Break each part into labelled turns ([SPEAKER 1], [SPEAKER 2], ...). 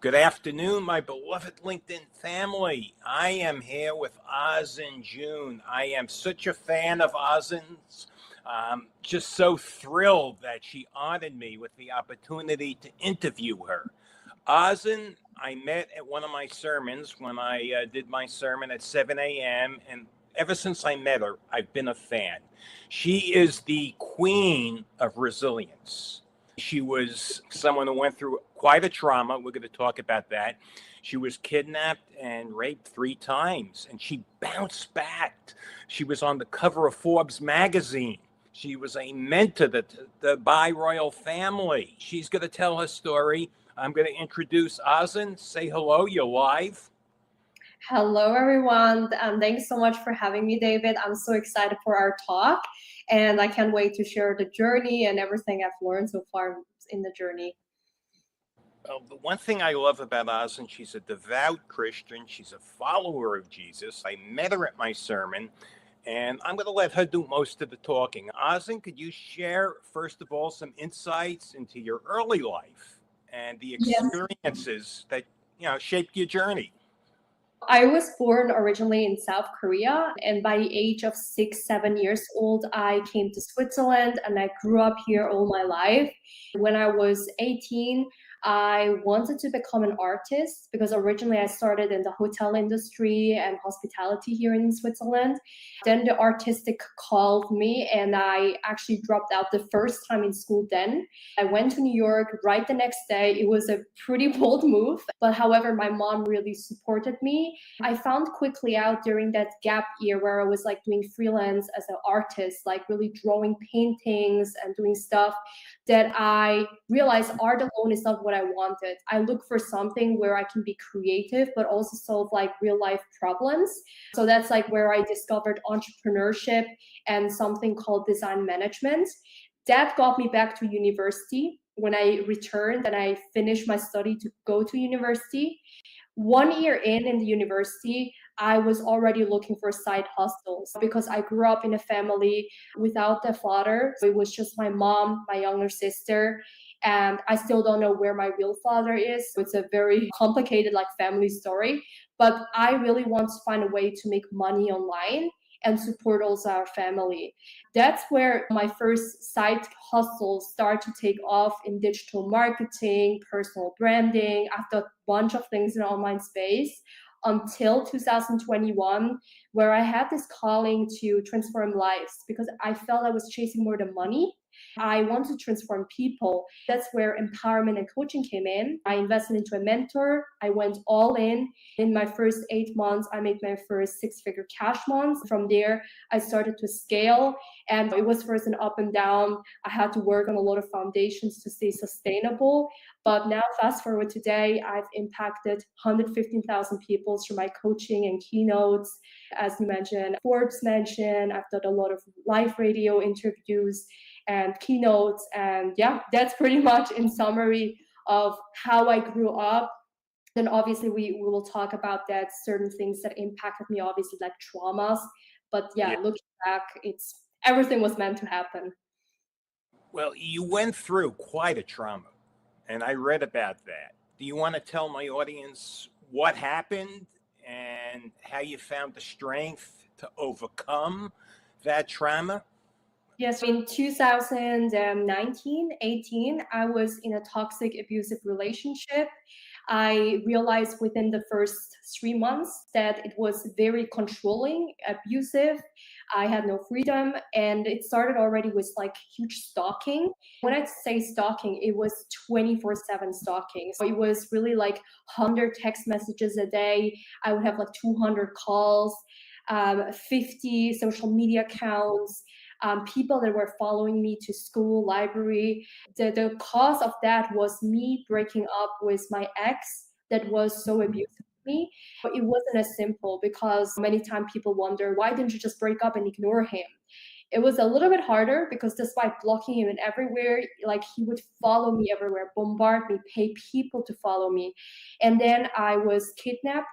[SPEAKER 1] Good afternoon, my beloved LinkedIn family. I am here with Ozzin Jun. I am such a fan of Ozzin's. Just so thrilled that she honored me with the opportunity to interview her. Ozzin, I met at one of my sermons when I did my sermon at 7 a.m. And ever since I met her, I've been a fan. She is the queen of resilience. She was someone who went through quite a trauma. We're going to talk about that. She was kidnapped and raped 3 times, and she bounced back. She was on the cover of Forbes magazine. She was a mentor to the Bai royal family. She's going to tell her story. I'm going to introduce Ozzin. Say hello. You're live.
[SPEAKER 2] Hello, everyone. Thanks so much for having me, David. I'm so excited for our talk, and I can't wait to share the journey and everything I've learned so far in the journey.
[SPEAKER 1] Well, the one thing I love about Ozzin, she's a devout Christian. She's a follower of Jesus. I met her at my sermon, and I'm going to let her do most of the talking. Ozzin, could you share, first of all, some insights into your early life and the experiences that shaped your journey?
[SPEAKER 2] I was born originally in South Korea, and by the age of 6, 7 years old, I came to Switzerland and I grew up here all my life. When I was 18, I wanted to become an artist because originally I started in the hotel industry and hospitality here in Switzerland. Then the artistic called me and I actually dropped out the first time in school then. I went to New York right the next day. It was a pretty bold move, but however, my mom really supported me. I found quickly out during that gap year where I was like doing freelance as an artist, like really drawing paintings and doing stuff, that I realized art alone is not what I wanted. I look for something where I can be creative, but also solve like real life problems. So that's like where I discovered entrepreneurship and something called design management. That got me back to university. When I returned and I finished my study to go to university, 1 year in the university, I was already looking for side hustles because I grew up in a family without a father. So it was just my mom, my younger sister, and I still don't know where my real father is. So it's a very complicated like family story, but I really want to find a way to make money online and support also our family. That's where my first side hustles start to take off in digital marketing, personal branding. I've done a bunch of things in online space until 2021, where I had this calling to transform lives because I felt I was chasing more than money. I want to transform people. That's where empowerment and coaching came in. I invested into a mentor. I went all in. In my first 8 months, I made my first 6-figure cash months. From there, I started to scale. And it was first an up and down. I had to work on a lot of foundations to stay sustainable. But now, fast forward today, I've impacted 115,000 people through my coaching and keynotes. As you mentioned, Forbes mentioned, I've done a lot of live radio interviews and keynotes. And yeah, that's pretty much in summary of how I grew up. Then obviously we will talk about that, certain things that impacted me, obviously like traumas. But yeah, looking back, it's everything was meant to happen.
[SPEAKER 1] Well, you went through quite a trauma, and I read about that. Do you want to tell my audience what happened and how you found the strength to overcome that trauma?
[SPEAKER 2] Yes, in 2019, 18, I was in a toxic, abusive relationship. I realized within the first 3 months that it was very controlling, abusive. I had no freedom, and it started already with like huge stalking. When I say stalking, it was 24/7 stalking. So it was really like 100 text messages a day. I would have like 200 calls, 50 social media accounts, people that were following me to school, library. The cause of that was me breaking up with my ex that was so abusive to me. But it wasn't as simple because many times people wonder, why didn't you just break up and ignore him? It was a little bit harder because despite blocking him in everywhere, like he would follow me everywhere, bombard me, pay people to follow me. And then I was kidnapped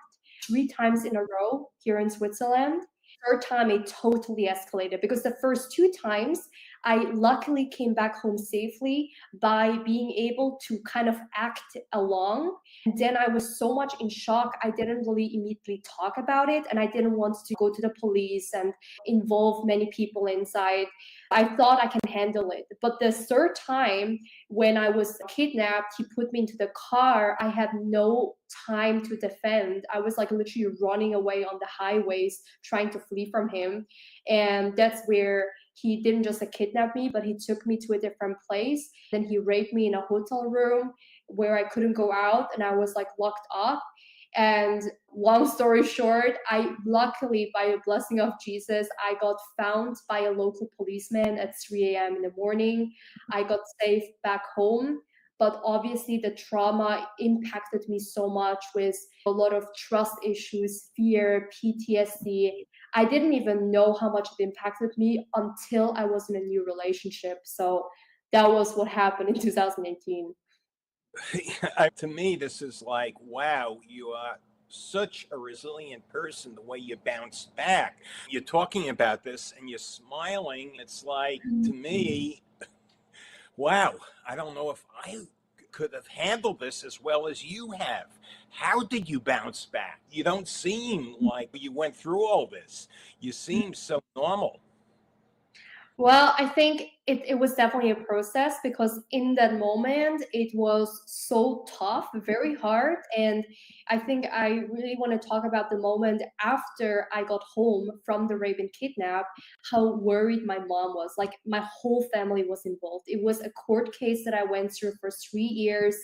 [SPEAKER 2] 3 times in a row here in Switzerland. Third time, it totally escalated because the first 2 times I luckily came back home safely by being able to kind of act along. And then I was so much in shock, I didn't really immediately talk about it. And I didn't want to go to the police and involve many people inside. I thought I can handle it. But the third time when I was kidnapped, he put me into the car. I had no time to defend. I was like literally running away on the highways, trying to flee from him. And that's where he didn't just kidnap me, but he took me to a different place. Then he raped me in a hotel room where I couldn't go out and I was like locked up. And long story short, I luckily, by a blessing of Jesus, I got found by a local policeman at 3 a.m. in the morning. I got safe back home. But obviously, the trauma impacted me so much with a lot of trust issues, fear, PTSD. I didn't even know how much it impacted me until I was in a new relationship. So that was what happened in 2018.
[SPEAKER 1] To me, this is like, wow, you are such a resilient person, the way you bounced back. You're talking about this and you're smiling. It's like, to me, wow, I don't know if I could have handled this as well as you have. How did you bounce back? You don't seem like you went through all this. You seem so normal.
[SPEAKER 2] Well, I think it was definitely a process because in that moment it was so tough, very hard. And I think I really want to talk about the moment after I got home from the rape and kidnap, how worried my mom was. Like my whole family was involved. It was a court case that I went through for 3 years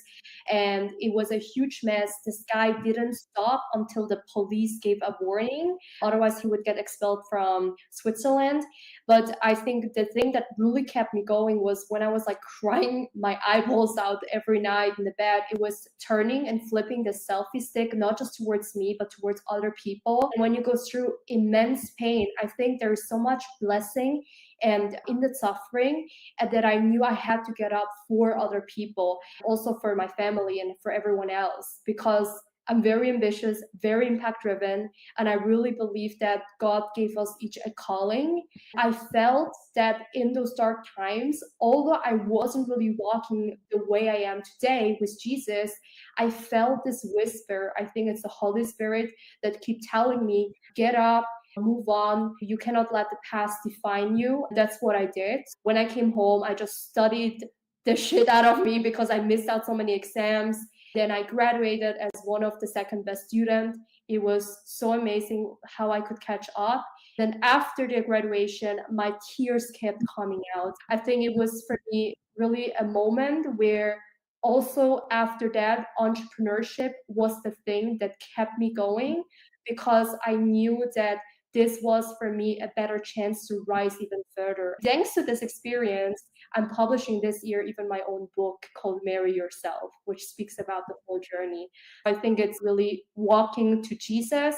[SPEAKER 2] and it was a huge mess. This guy didn't stop until the police gave a warning. Otherwise, he would get expelled from Switzerland. But I think the thing that really kept me going was when I was like crying my eyeballs out every night in the bed, it was turning and flipping the selfie stick, not just towards me, but towards other people. And when you go through immense pain, I think there is so much blessing and in the suffering, and that I knew I had to get up for other people, also for my family and for everyone else, because I'm very ambitious, very impact driven, and I really believe that God gave us each a calling. I felt that in those dark times, although I wasn't really walking the way I am today with Jesus, I felt this whisper. I think it's the Holy Spirit that keep telling me, get up, move on. You cannot let the past define you. That's what I did. When I came home, I just studied the shit out of me because I missed out so many exams. Then I graduated as one of the second best students. It was so amazing how I could catch up. Then after the graduation, my tears kept coming out. I think it was for me really a moment where also after that, entrepreneurship was the thing that kept me going because I knew that this was for me a better chance to rise even further. Thanks to this experience, I'm publishing this year even my own book called Marry Yourself, which speaks about the whole journey. I think it's really walking to Jesus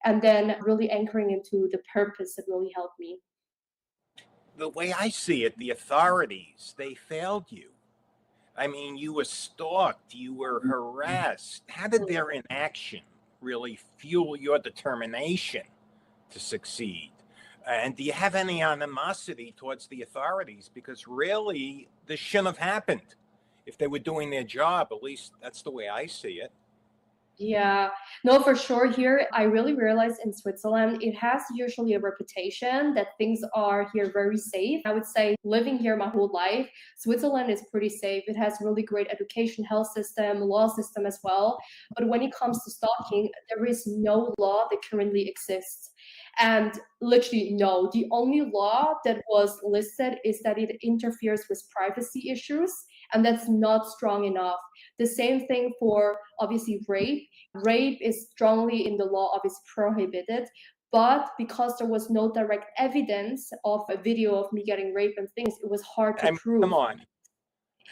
[SPEAKER 2] and then really anchoring into the purpose that really helped me.
[SPEAKER 1] The way I see it, the authorities, they failed you. I mean, you were stalked, you were harassed. How did their inaction really fuel your determination to succeed? And do you have any animosity towards the authorities? Because really, this shouldn't have happened if they were doing their job. At least that's the way I see it.
[SPEAKER 2] Yeah, no, for sure. Here, I really realized in Switzerland, it has usually a reputation that things are here very safe. I would say living here my whole life, Switzerland is pretty safe. It has really great education, health system, law system as well. But when it comes to stalking, there is no law that currently exists. And literally, no. The only law that was listed is that it interferes with privacy issues, and that's not strong enough. The same thing for obviously rape. Rape is strongly in the law, obviously prohibited. But because there was no direct evidence of a video of me getting raped and things, it was hard to
[SPEAKER 1] I mean,
[SPEAKER 2] prove.
[SPEAKER 1] come on.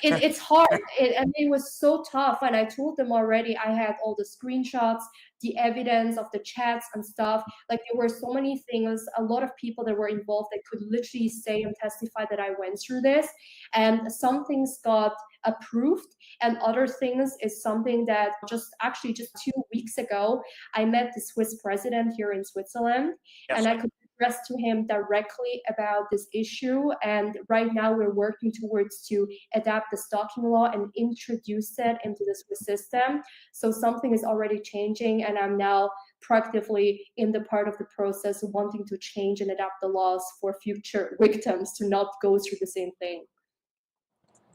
[SPEAKER 2] It's hard and it was so tough, and I told them already I had all the screenshots, the evidence of the chats and stuff. Like there were so many things, a lot of people that were involved that could literally say and testify that I went through this, and some things got approved and other things is something that just 2 weeks ago I met the Swiss president here in Switzerland,
[SPEAKER 1] Yes,
[SPEAKER 2] and I could expressed to him directly about this issue. And right now we're working towards to adapt the stalking law and introduce it into the Swiss system. So something is already changing, and I'm now proactively in the part of the process wanting to change and adapt the laws for future victims to not go through the same thing.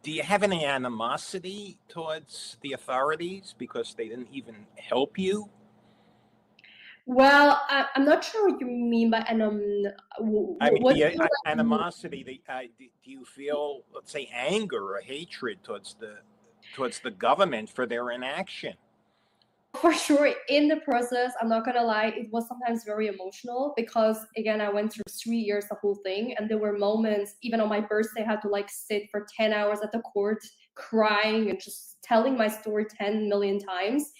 [SPEAKER 1] Do you have any animosity towards the authorities because they didn't even help you?
[SPEAKER 2] Well, I'm not sure what you mean by
[SPEAKER 1] I mean,
[SPEAKER 2] what do
[SPEAKER 1] the
[SPEAKER 2] you like?
[SPEAKER 1] animosity. Do you feel, let's say, anger or hatred towards the government for their inaction?
[SPEAKER 2] For sure, in the process, I'm not gonna lie, it was sometimes very emotional because again, I went through 3 years, the whole thing, and there were moments, even on my birthday, I had to like sit for 10 hours at the court crying and just telling my story 10 million times.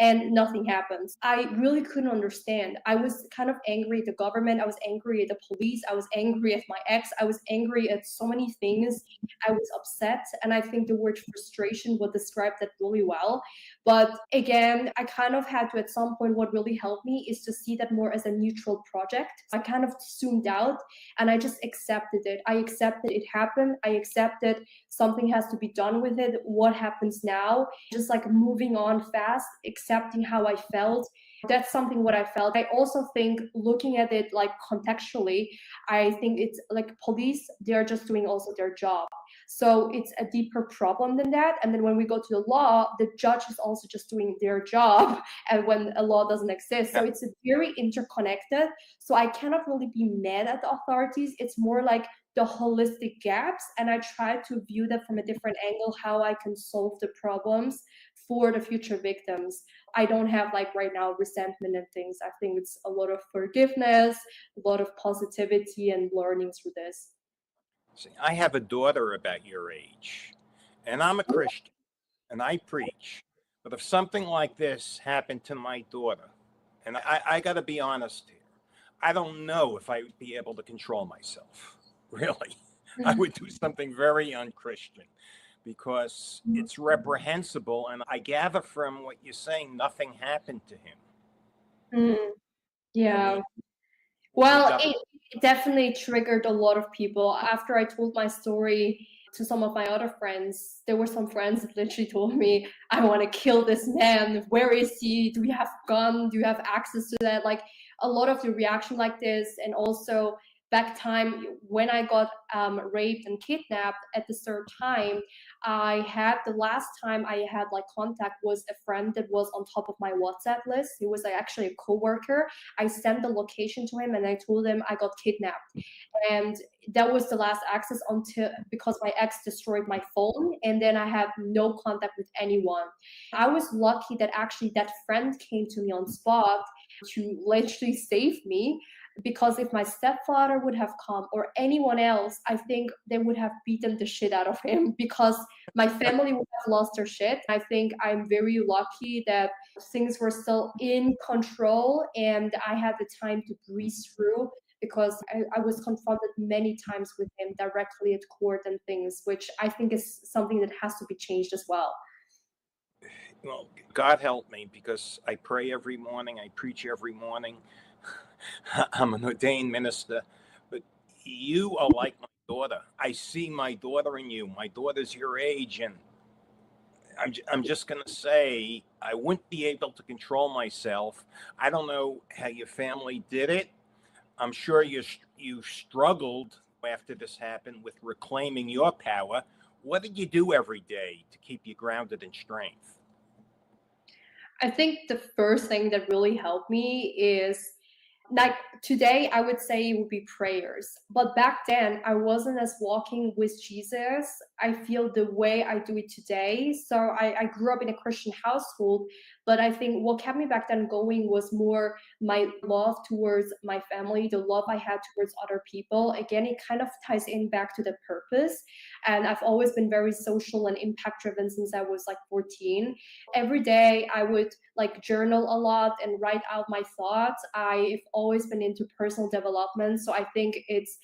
[SPEAKER 2] And nothing happens. I really couldn't understand. I was kind of angry at the government. I was angry at the police. I was angry at my ex. I was angry at so many things. I was upset. And I think the word frustration would describe that really well. But again, I kind of had to, at some point, what really helped me is to see that more as a neutral project. I kind of zoomed out and I just accepted it. I accepted it happened. I accepted something has to be done with it. What happens now? Just like moving on fast, accepting how I felt. That's something what I felt. I also think looking at it like contextually, I think it's like police, they're just doing also their job. So it's a deeper problem than that. And then when we go to the law, the judge is also just doing their job and when a law doesn't exist. So it's very interconnected. So I cannot really be mad at the authorities. It's more like the holistic gaps. And I try to view that from a different angle, how I can solve the problems for the future victims. I don't have like right now resentment and things. I think it's a lot of forgiveness, a lot of positivity and learning through this.
[SPEAKER 1] See, I have a daughter about your age, and I'm a Christian, and I preach. But if something like this happened to my daughter, and I got to be honest here, I don't know if I would be able to control myself. Really, I would do something very unchristian because it's reprehensible. And I gather from what you're saying, nothing happened to him.
[SPEAKER 2] Mm,
[SPEAKER 1] I
[SPEAKER 2] yeah.
[SPEAKER 1] mean, he
[SPEAKER 2] Well,
[SPEAKER 1] got.
[SPEAKER 2] it definitely triggered a lot of people. After I told my story to some of my other friends, there were some friends that literally told me, I want to kill this man. Where is he? Do we have gun? Do you have access to that? Like a lot of the reaction like this. And also back time when I got raped and kidnapped at the third time, I had the last time I had like contact was a friend that was on top of my WhatsApp list. He was like, actually a coworker. I sent the location to him and I told him I got kidnapped. And that was the last access until because my ex destroyed my phone and then I have no contact with anyone. I was lucky that actually that friend came to me on spot to literally save me because if my stepfather would have come or anyone else, I think they would have beaten the shit out of him because my family would have lost their shit. I think I'm very lucky that things were still in control and I had the time to breathe through because I was confronted many times with him directly at court and things, which I think is something that has to be changed as well.
[SPEAKER 1] Well, God help me because I pray every morning, I preach every morning. I'm an ordained minister, but you are like my daughter. I see my daughter in you. My daughter's your age, and I'm just going to say I wouldn't be able to control myself. I don't know how your family did it. I'm sure you struggled after this happened with reclaiming your power. What did you do every day to keep you grounded in strength?
[SPEAKER 2] I think the first thing that really helped me is like today I would say it would be prayers, but back then I wasn't as walking with Jesus. I feel the way I do it today. So I grew up in a Christian household, but I think what kept me back then going was more my love towards my family, the love I had towards other people. Again, it kind of ties in back to the purpose, and I've always been very social and impact driven since I was like 14. Every day I would like journal a lot and write out my thoughts. I've always been into personal development. So I think it's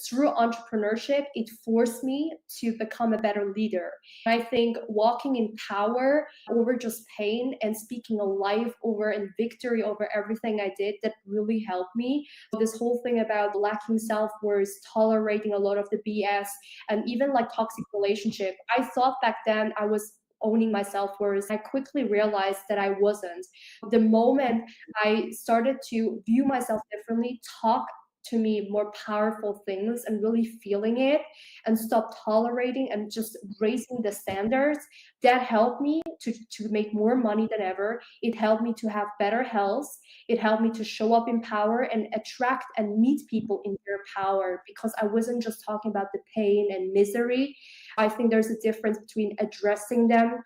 [SPEAKER 2] through entrepreneurship, it forced me to become a better leader. I think walking in power over just pain and speaking a life over and victory over everything I did, that really helped me. This whole thing about lacking self-worth, tolerating a lot of the BS, and even like toxic relationship. I thought back then I was owning my self-worth. I quickly realized that I wasn't. The moment I started to view myself differently, talk to me more powerful things and really feeling it, and stop tolerating and just raising the standards, that helped me to make more money than ever. It helped me to have better health. It helped me to show up in power and attract and meet people in their power, because I wasn't just talking about the pain and misery. I think there's a difference between addressing them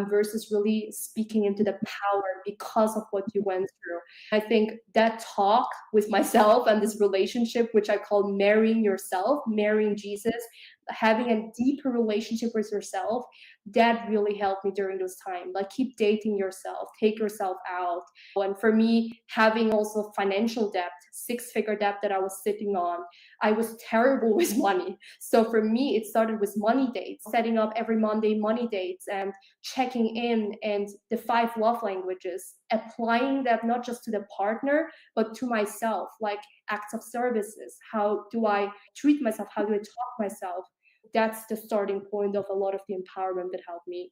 [SPEAKER 2] versus really speaking into the power because of what you went through. I think that talk with myself and this relationship, which I call marrying yourself, marrying Jesus, having a deeper relationship with yourself, that really helped me during those times. Like, keep dating yourself, take yourself out. And for me, having also financial debt, six-figure debt that I was sitting on, I was terrible with money. So for me, it started with money dates, setting up every Monday money dates and checking in, and the 5 love languages, applying that not just to the partner, but to myself, like acts of services. How do I treat myself? How do I talk myself? That's the starting point of a lot of the empowerment that helped me.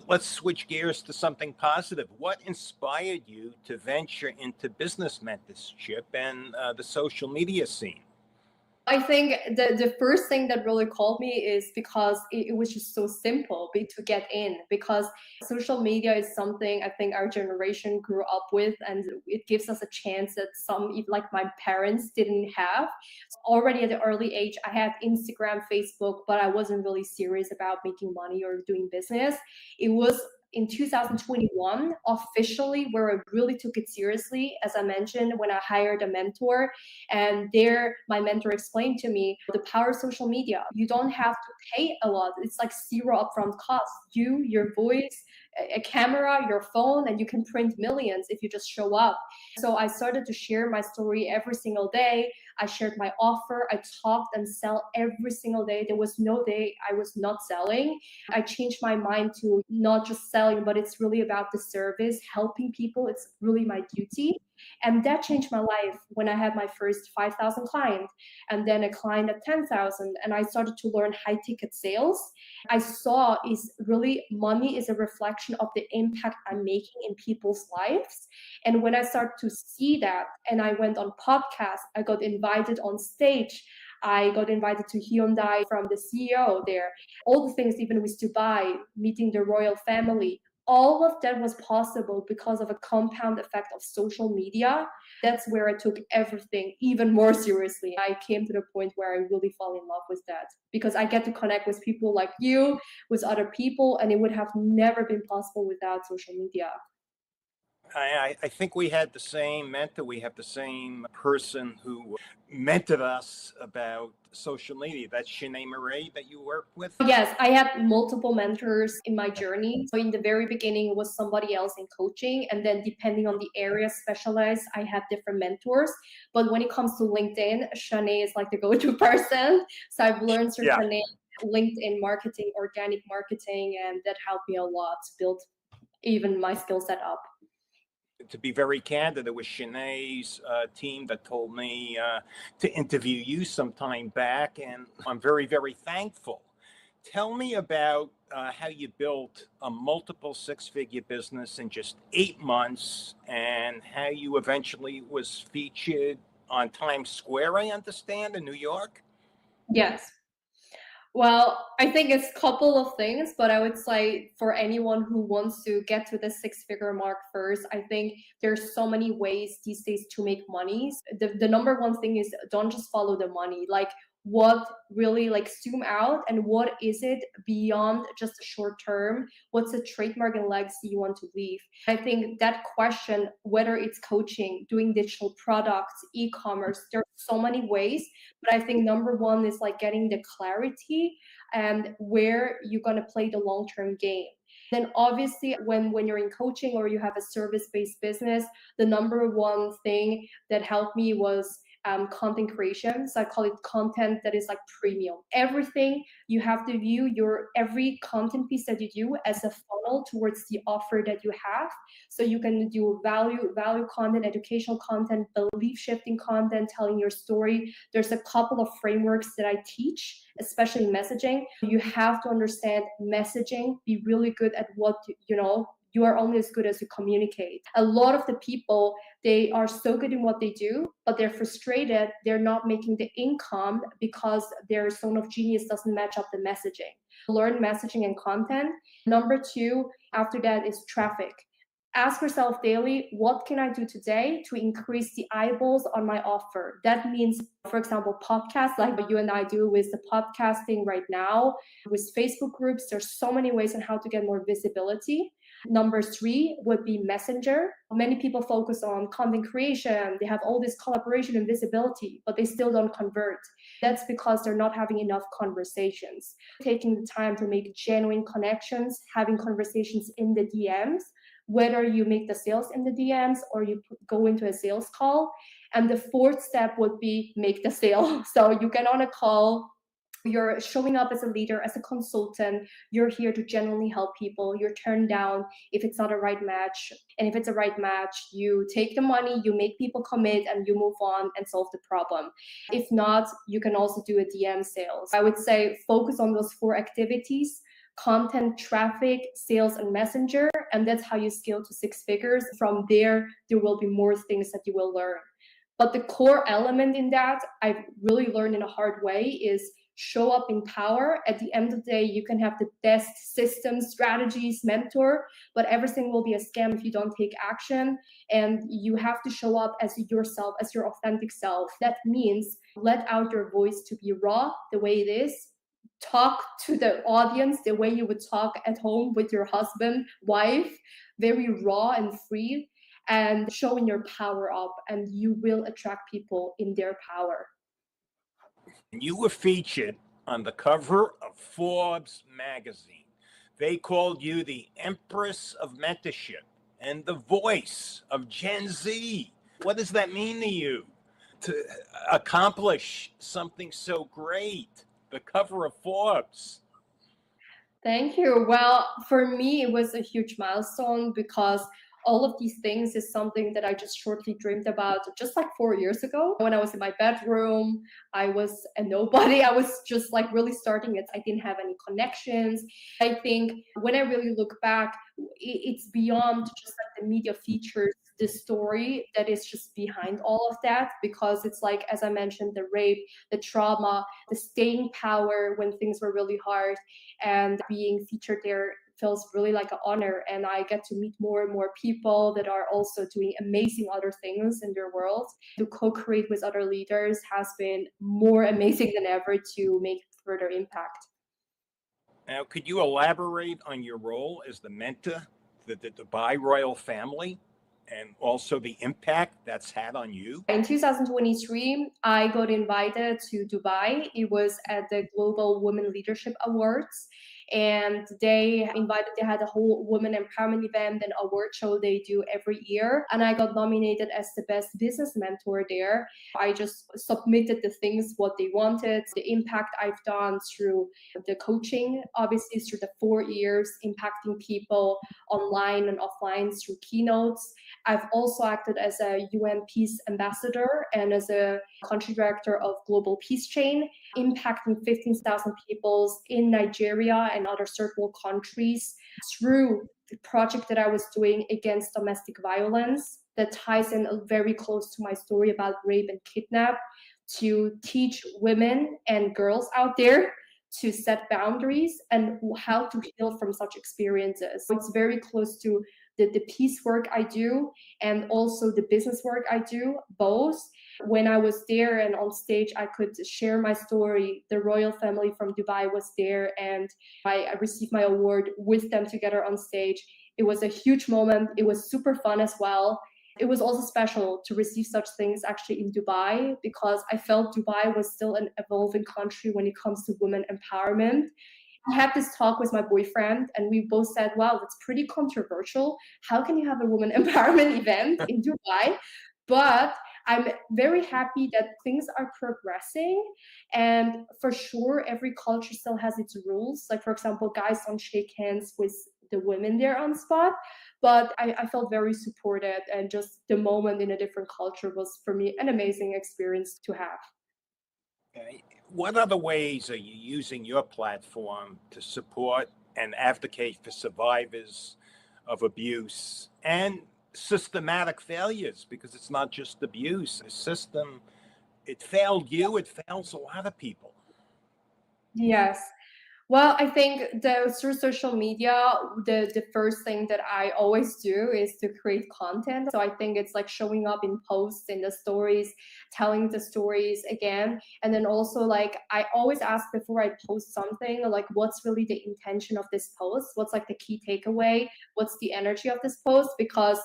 [SPEAKER 1] Let's switch gears to something positive. What inspired you to venture into business mentorship and the social media scene?
[SPEAKER 2] I think the first thing that really called me is because it was just so simple to get in, because social media is something I think our generation grew up with, and it gives us a chance that some, even like my parents, didn't have. So already at an early age, I had Instagram, Facebook, but I wasn't really serious about making money or doing business. It was in 2021 officially where I really took it seriously, as I mentioned, when I hired a mentor. And there, my mentor explained to me the power of social media. You don't have to pay a lot. It's like zero upfront cost. You, your voice, a camera, your phone, and you can print millions if you just show up. So I started to share my story every single day. I shared my offer. I talked and sell every single day. There was no day I was not selling. I changed my mind to not just selling, but it's really about the service, helping people. It's really my duty. And that changed my life when I had my first 5,000 clients, and then a client at 10,000. And I started to learn high ticket sales. I saw is really money is a reflection of the impact I'm making in people's lives. And when I started to see that, and I went on podcasts, I got invited on stage. I got invited to Hyundai from the CEO there. All the things, even with Dubai, meeting the royal family, all of that was possible because of a compound effect of social media. That's where I took everything even more seriously. I came to the point where I really fall in love with that, because I get to connect with people like you, with other people, and it would have never been possible without social media.
[SPEAKER 1] I think we had the same mentor. We have the same person who mentored us about social media. That's Shanae Marie that you work with.
[SPEAKER 2] Yes, I had multiple mentors in my journey. So in the very beginning, it was somebody else in coaching. And then depending on the area specialized, I had different mentors. But when it comes to LinkedIn, Shanae is like the go-to person. So I've learned through
[SPEAKER 1] Yeah.
[SPEAKER 2] Shanae LinkedIn marketing, organic marketing, and that helped me a lot to build even my skill set up.
[SPEAKER 1] To be very candid, it was Shanae's team that told me to interview you some time back, and I'm very, very thankful. Tell me about how you built a multiple six-figure business in just 8 months, and how you eventually was featured on Times Square, I understand, in New York.
[SPEAKER 2] Yes. Well, I think it's a couple of things, but I would say for anyone who wants to get to the six-figure mark first, I think there's so many ways these days to make money. The number one thing is don't just follow the money. Like, what really, like, zoom out, and what is it beyond just a short term? What's the trademark and legacy you want to leave? I think that question, whether it's coaching, doing digital products, e-commerce, there's so many ways. But I think number one is like getting the clarity and where you're going to play the long-term game. Then obviously when you're in coaching or you have a service-based business, the number one thing that helped me was content creation. So I call it content that is like premium. Everything you have to view your every content piece that you do as a funnel towards the offer that you have. So you can do value content, educational content, belief shifting content, telling your story. There's a couple of frameworks that I teach, especially messaging. You have to understand messaging, be really good at what you are only as good as you communicate. A lot of the people, they are so good in what they do, but they're frustrated. They're not making the income because their zone of genius doesn't match up the messaging. Learn messaging and content. Number two, after that is traffic. Ask yourself daily, what can I do today to increase the eyeballs on my offer? That means, for example, podcasts like what you and I do with the podcasting right now, with Facebook groups. There's so many ways on how to get more visibility. Number three would be Messenger. Many people focus on content creation. They have all this collaboration and visibility, but they still don't convert. That's because they're not having enough conversations. Taking the time to make genuine connections, having conversations in the DMs, whether you make the sales in the DMs or you go into a sales call. And the fourth step would be make the sale. So you get on a call, you're showing up as a leader, as a consultant, you're here to genuinely help people. You're turned down if it's not a right match. And if it's a right match, you take the money, you make people commit, and you move on and solve the problem. If not, you can also do a DM sales. I would say focus on those four activities: content, traffic, sales, and messenger. And that's how you scale to 6 figures. From there will be more things that you will learn. But the core element in that I've really learned in a hard way is show up in power. At the end of the day, you can have the best systems, strategies, mentor, but everything will be a scam if you don't take action. And you have to show up as yourself, as your authentic self. That means let out your voice to be raw, the way it is. Talk to the audience the way you would talk at home with your husband, wife, very raw and free, and showing your power up, and you will attract people in their power.
[SPEAKER 1] You were featured on the cover of Forbes magazine. They called you the Empress of Mentorship and the voice of Gen Z. What does that mean to you to accomplish something so great? The cover of Forbes.
[SPEAKER 2] Thank you. Well, for me, it was a huge milestone because all of these things is something that I just shortly dreamed about just like 4 years ago. When I was in my bedroom, I was a nobody. I was just like really starting it. I didn't have any connections. I think when I really look back, it's beyond just like the media features, the story that is just behind all of that, because it's like, as I mentioned, the rape, the trauma, the staying power when things were really hard, and being featured there feels really like an honor. And I get to meet more and more people that are also doing amazing other things in their world. To co-create with other leaders has been more amazing than ever to make further impact.
[SPEAKER 1] Now, could you elaborate on your role as the mentor to the Dubai royal family and also the impact that's had on you?
[SPEAKER 2] In 2023, I got invited to Dubai. It was at the Global Women Leadership Awards. And they had a whole women empowerment event and award show they do every year. And I got nominated as the best business mentor there. I just submitted the things, what they wanted, the impact I've done through the coaching, obviously through the 4 years, impacting people online and offline through keynotes. I've also acted as a UN Peace Ambassador and as a country director of Global Peace Chain, impacting 15,000 people in Nigeria and other third world countries through the project that I was doing against domestic violence that ties in very close to my story about rape and kidnap, to teach women and girls out there to set boundaries and how to heal from such experiences. So it's very close to the peace work I do and also the business work I do, both. When I was there and on stage, I could share my story. The royal family from Dubai was there and I received my award with them together on stage. It was a huge moment. It was super fun as well. It was also special to receive such things actually in Dubai because I felt Dubai was still an evolving country when it comes to women empowerment. I had this talk with my boyfriend and we both said, wow, that's pretty controversial. How can you have a woman empowerment event in Dubai? But I'm very happy that things are progressing. And for sure, every culture still has its rules. Like, for example, guys don't shake hands with the women there on spot. But I felt very supported. And just the moment in a different culture was, for me, an amazing experience to have.
[SPEAKER 1] Okay. What other ways are you using your platform to support and advocate for survivors of abuse and systematic failures? Because it's not just abuse, the system, it failed you, it fails a lot of people.
[SPEAKER 2] Yes. Well, I think through social media, the first thing that I always do is to create content. So I think it's like showing up in posts, in the stories, telling the stories again. And then also, like, I always ask before I post something, like, what's really the intention of this post? What's like the key takeaway? What's the energy of this post? Because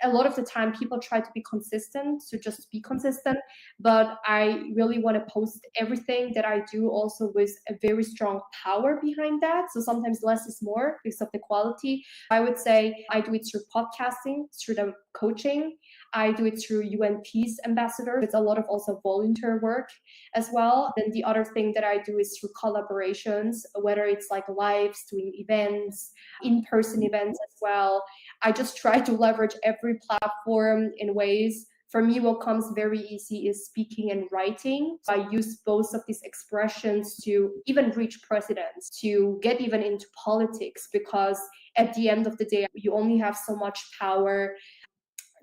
[SPEAKER 2] a lot of the time people try to be consistent, to just be consistent, but I really want to post everything that I do also with a very strong power behind that. So sometimes less is more because of the quality. I would say I do it through podcasting, through the coaching. I do it through UN Peace Ambassador. It's a lot of also volunteer work as well. Then the other thing that I do is through collaborations, whether it's like lives, doing events, in-person events as well. I just try to leverage every platform in ways. For me, what comes very easy is speaking and writing. So I use both of these expressions to even reach presidents, to get even into politics, because at the end of the day, you only have so much power.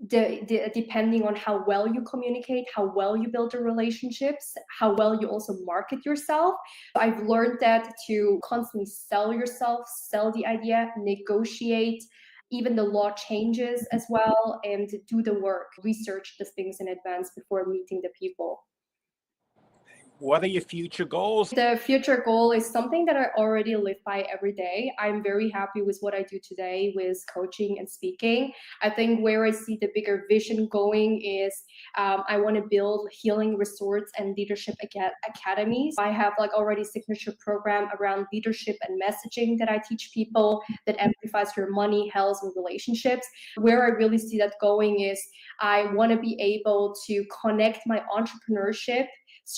[SPEAKER 2] Depending on how well you communicate, how well you build the relationships, how well you also market yourself. I've learned that to constantly sell yourself, sell the idea, negotiate, even the law changes as well, and do the work, research the things in advance before meeting the people.
[SPEAKER 1] What are your future goals?
[SPEAKER 2] The future goal is something that I already live by every day. I'm very happy with what I do today with coaching and speaking. I think where I see the bigger vision going is I want to build healing resorts and leadership academies. I have like already signature program around leadership and messaging that I teach people that amplifies your money, health, and relationships. Where I really see that going is I want to be able to connect my entrepreneurship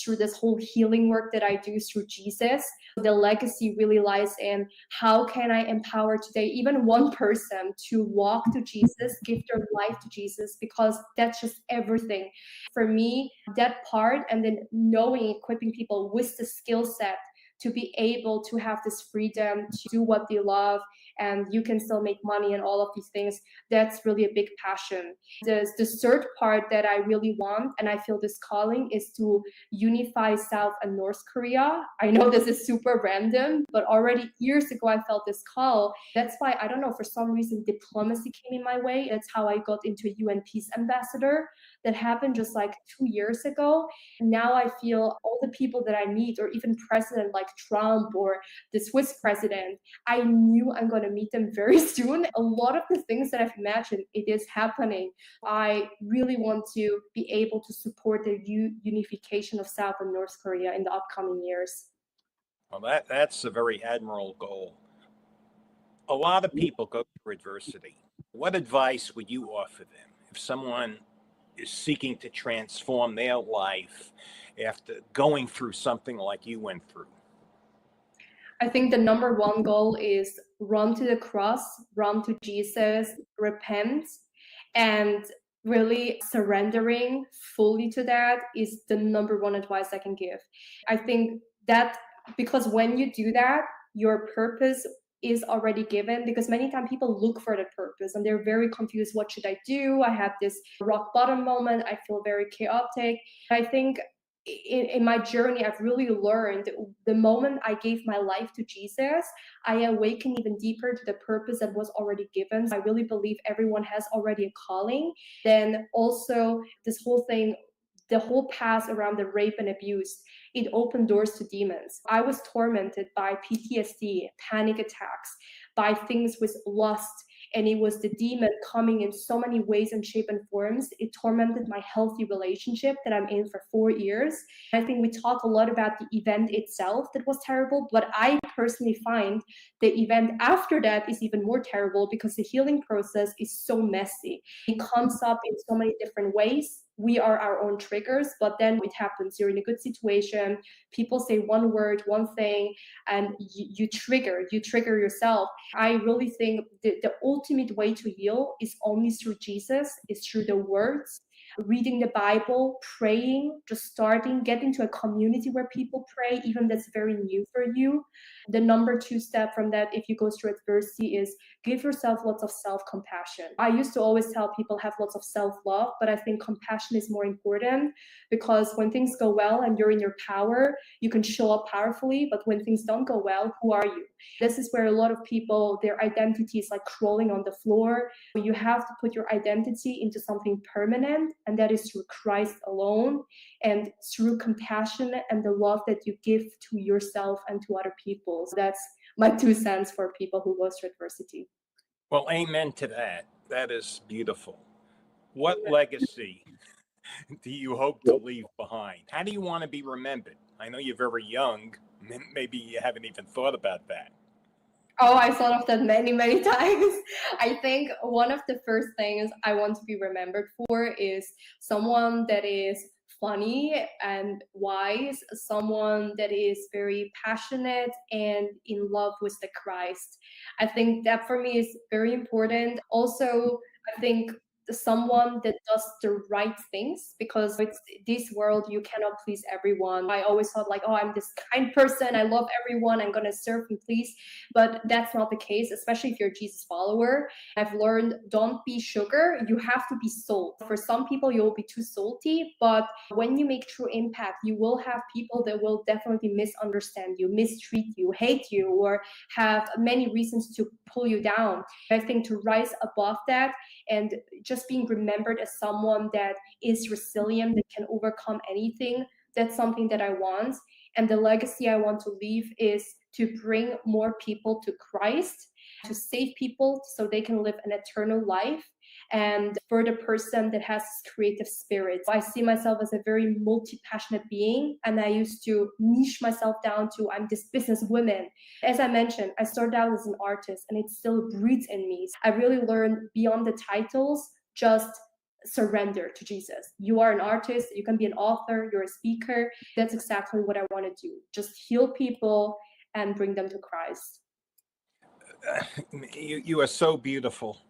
[SPEAKER 2] through this whole healing work that I do through Jesus. The legacy really lies in how can I empower today even one person to walk to Jesus, give their life to Jesus, because that's just everything. For me, that part, and then knowing, equipping people with the skill set to be able to have this freedom to do what they love, and you can still make money and all of these things, that's really a big passion. The third part that I really want, and I feel this calling, is to unify South and North Korea. I know this is super random, but already years ago I felt this call. That's why, I don't know, for some reason diplomacy came in my way. That's how I got into UN Peace Ambassador. That happened just like 2 years ago. Now I feel all the people that I meet, or even president like Trump or the Swiss president, I knew I'm going to meet them very soon. A lot of the things that I've imagined, it is happening. I really want to be able to support the unification of South and North Korea in the upcoming years.
[SPEAKER 1] Well, that's a very admirable goal. A lot of people go through adversity. What advice would you offer them if someone is seeking to transform their life after going through something like you went through?
[SPEAKER 2] I think the number one goal is run to the cross, run to Jesus, repent, and really surrendering fully to that is the number one advice I can give. I think that because when you do that, your purpose is already given, because many times people look for the purpose and they're very confused. What should I do? I had this rock bottom moment. I feel very chaotic. I think in my journey, I've really learned the moment I gave my life to Jesus, I awakened even deeper to the purpose that was already given. I really believe everyone has already a calling. Then also this whole thing, the whole past around the rape and abuse, it opened doors to demons. I was tormented by PTSD, panic attacks, by things with lust. And it was the demon coming in so many ways and shape and forms. It tormented my healthy relationship that I'm in for 4 years. I think we talk a lot about the event itself that was terrible, but I personally find the event after that is even more terrible, because the healing process is so messy. It comes up in so many different ways. we are our own triggers, but then it happens. You're in a good situation, people say one word, one thing, and you trigger yourself. I really think the ultimate way to heal is only through Jesus, is through the words, reading the Bible, praying, just starting, getting to a community where people pray, even that's very new for you. The number two step from that, if you go through adversity, is give yourself lots of self-compassion. I used to always tell people have lots of self-love, but I think compassion is more important, because when things go well and you're in your power, you can show up powerfully, but when things don't go well, who are you? This is where a lot of people, their identity is like crawling on the floor. You have to put your identity into something permanent, and that is through Christ alone, and through compassion and the love that you give to yourself and to other people. So that's my 2 cents for people who go through adversity.
[SPEAKER 1] Well, amen to that. That is beautiful. What legacy do you hope to leave behind? How do you want to be remembered? I know you're very young. Maybe you haven't even thought about that.
[SPEAKER 2] Oh, I thought of that many, many times. I think one of the first things I want to be remembered for is someone that is funny and wise, someone that is very passionate and in love with the Christ. I think that for me is very important. Also, I think someone that does the right things, because it's this world, you cannot please everyone. I always thought like, oh, I'm this kind person, I love everyone, I'm gonna serve and please, but that's not the case, especially if you're a Jesus follower. I've learned, don't be sugar, you have to be salt. For some people you'll be too salty, but when you make true impact, you will have people that will definitely misunderstand you, mistreat you, hate you, or have many reasons to pull you down. I think to rise above that and just being remembered as someone that is resilient, that can overcome anything, that's something that I want. And the legacy I want to leave is to bring more people to Christ, to save people so they can live an eternal life. And for the person that has creative spirit, I see myself as a very multi-passionate being, and I used to niche myself down to I'm this businesswoman. As I mentioned, I started out as an artist, and it still breathes in me. I really learned beyond the titles, just surrender to Jesus. You are an artist, you can be an author, you're a speaker. That's exactly what I want to do. Just heal people and bring them to Christ.
[SPEAKER 1] You are so beautiful.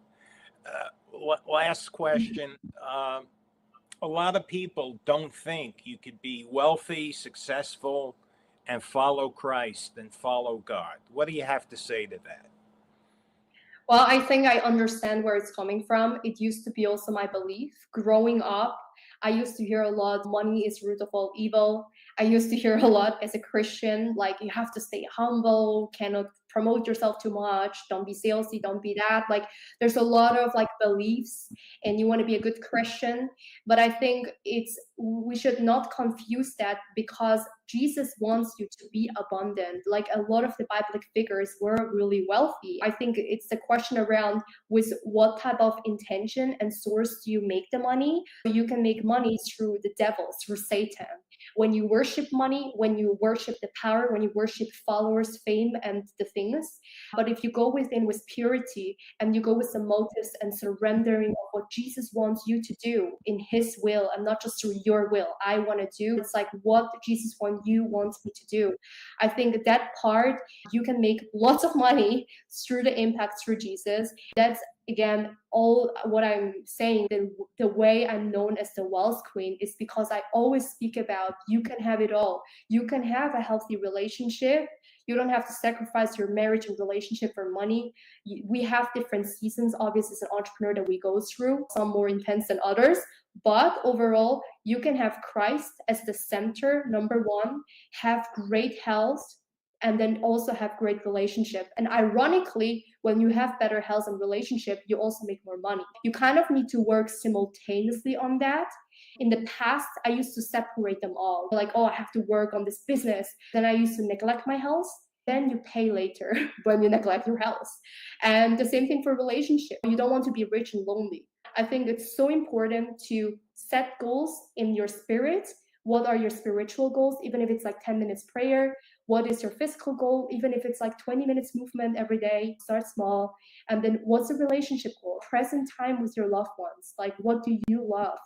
[SPEAKER 1] Last question. A lot of people don't think you could be wealthy, successful, and follow Christ and follow God. What do you have to say to that?
[SPEAKER 2] Well, I think I understand where it's coming from. It used to be also my belief. Growing up, I used to hear a lot, money is root of all evil. I used to hear a lot as a Christian, like you have to stay humble, cannot promote yourself too much, don't be salesy, don't be that. Like there's a lot of like beliefs, and you want to be a good Christian. But I think we should not confuse that, because Jesus wants you to be abundant. Like a lot of the biblical figures were really wealthy. I think it's the question around with what type of intention and source do you make the money. You can make money through the devil, through Satan. When you worship money, when you worship the power, when you worship followers, fame, and the things. But if you go within with purity and you go with the motives and surrendering of what Jesus wants you to do in his will and not just through your will, I want to do, it's like what Jesus wants me to do. I think that part, you can make lots of money through the impact through Jesus. That's again all what I'm saying. The way I'm known as the wealth queen is because I always speak about you can have it all. You can have a healthy relationship. You don't have to sacrifice your marriage and relationship for money. We have different seasons, obviously, as an entrepreneur that we go through, some more intense than others. But overall, you can have Christ as the center, number one, have great health, and then also have great relationship. And ironically, when you have better health and relationship, you also make more money. You kind of need to work simultaneously on that. In the past, I used to separate them all. Like, oh, I have to work on this business. Then I used to neglect my health. Then you pay later when you neglect your health. And the same thing for relationship. You don't want to be rich and lonely. I think it's so important to set goals in your spirit. What are your spiritual goals? Even if it's like 10 minutes prayer. What is your physical goal? Even if it's like 20 minutes movement every day, start small. And then what's the relationship goal? Present time with your loved ones. Like, what do you love?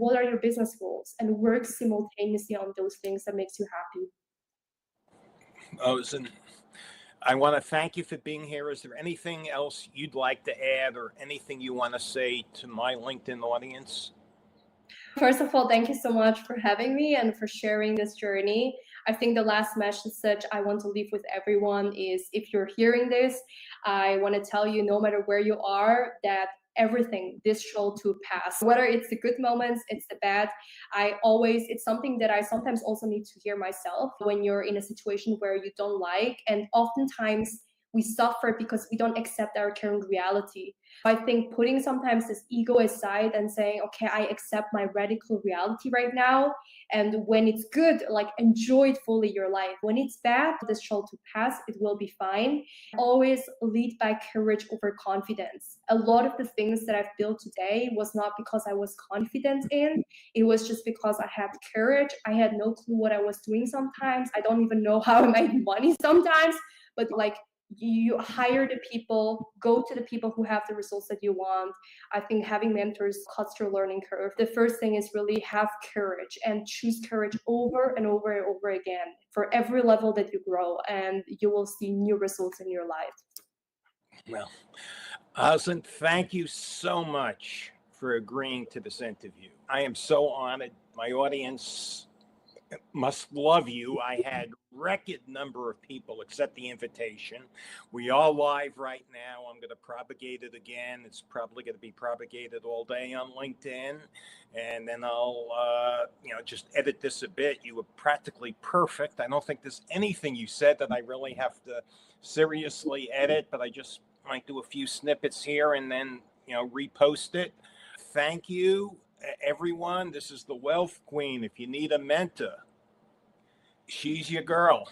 [SPEAKER 2] what are your business goals, and work simultaneously on those things that makes you happy.
[SPEAKER 1] Ozzin, I want to thank you for being here. Is there anything else you'd like to add or anything you want to say to my LinkedIn audience?
[SPEAKER 2] First of all, thank you so much for having me and for sharing this journey. I think the last message I want to leave with everyone is, if you're hearing this, I want to tell you, no matter where you are, that everything, this shall too pass. Whether it's the good moments, it's the bad. It's something that I sometimes also need to hear myself when you're in a situation where you don't like. And oftentimes we suffer because we don't accept our current reality. I think putting sometimes this ego aside and saying, okay, I accept my radical reality right now. And when it's good, like, enjoy it fully your life. When it's bad, this shall to pass, it will be fine. Always lead by courage over confidence. A lot of the things that I've built today was not because I was confident in, it was just because I had courage. I had no clue what I was doing sometimes. I don't even know how I made money sometimes, but like, you hire the people, go to the people who have the results that you want. I think having mentors cuts your learning curve. The first thing is really have courage, and choose courage over and over and over again for every level that you grow, and you will see new results in your life.
[SPEAKER 1] Well, Ozzin, thank you so much for agreeing to this interview. I am so honored. My audience must love you. I had record number of people accept the invitation. We are live right now. I'm going to propagate it again. It's probably going to be propagated all day on LinkedIn, and then I'll just edit this a bit. You were practically perfect. I don't think there's anything you said that I really have to seriously edit, but I just might do a few snippets here and then repost it. Thank you, everyone. This is the Wealth Queen. If you need a mentor, she's your girl.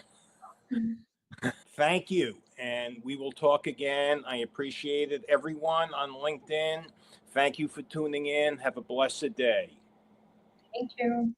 [SPEAKER 1] Thank you. And we will talk again. I appreciate it. Everyone on LinkedIn, thank you for tuning in. Have a blessed day.
[SPEAKER 2] Thank you.